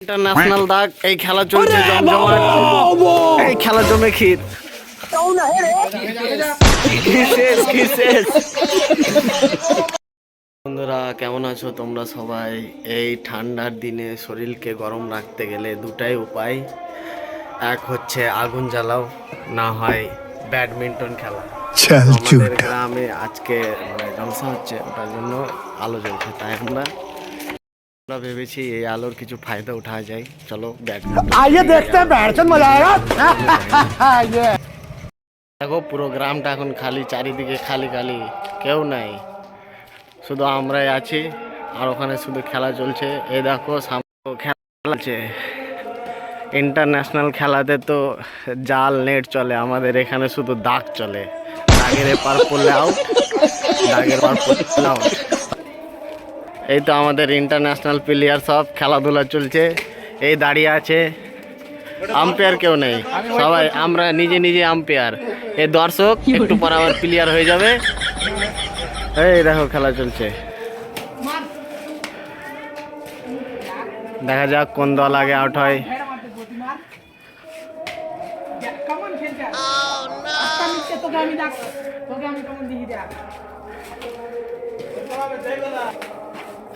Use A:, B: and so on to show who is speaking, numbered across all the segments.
A: International দাগ এই খেলা চলছে জমজমাট। এই খেলা জমে ক্ষীর। বন্ধুরা কেমন আছো তোমরা সবাই? এই ঠান্ডার দিনে শরীরকে গরম রাখতে গেলে দুটাই উপায়, এক হচ্ছে আগুন জ্বালাও, না হয় ব্যাডমিন্টন খেলা। আমাদের গ্রামে আজকে জলসা হচ্ছে, ওটার জন্য আলো জ্বলছে, তাই আমরা ভেবেছি এই আলোর কিছু ফায়দা উঠা যায়। চলো দেখো পুরো গ্রামটা এখন খালি, চারিদিকে খালি খালি, কেউ নাই, শুধু আমরাই আছি। আর ওখানে শুধু খেলা চলছে। এই দেখো সামনে খেলা চলছে। ইন্টারন্যাশনাল খেলাতে তো জাল নেট চলে, আমাদের এখানে শুধু দাগ চলে। দাগের এপার পড়লে আউট, দাগের পার পড়লে আউট। এই তো আমাদের ইন্টারন্যাশনাল প্লেয়ার সব খেলাধুলা চলছে। এই দাঁড়িয়ে আছে, আম্পায়ার কেউ নেই, সবাই আমরা নিজে নিজে আম্পায়ার। এই দর্শক একটু পর আবার প্লেয়ার হয়ে যাবে। এই দেখো খেলা চলছে, দেখা যাক কোন দল আগে আউট হয়।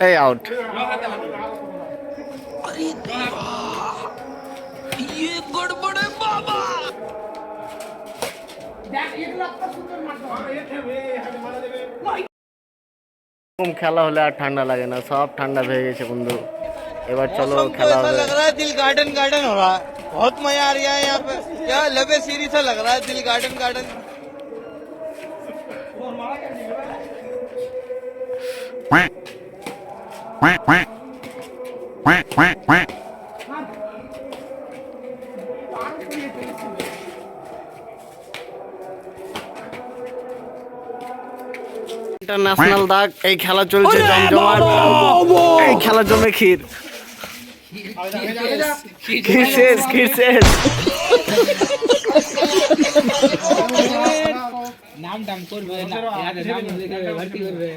A: এই আউট। খেলা হলে আর ঠান্ডা লাগে না, সব ঠান্ডা হয়ে গেছে বন্ধু। এবার চলো খেলা হবে।
B: लग रहा है दिल गार्डन गार्डन हो रहा है, बहुत मजा आ रहा है यहाँ पे। क्या लबे सीरी सा लग रहा है, दिल गार्डन गार्डन।
A: ইন্টারন্যাশনাল দাগ এই খেলা চলছে জমজমাট। এই খেলা জমে ক্ষীর। ক্ষীর শেষ, ক্ষীর শেষ।
C: নাম টাম করবে না, নাম লিখে ভর্তি করবে।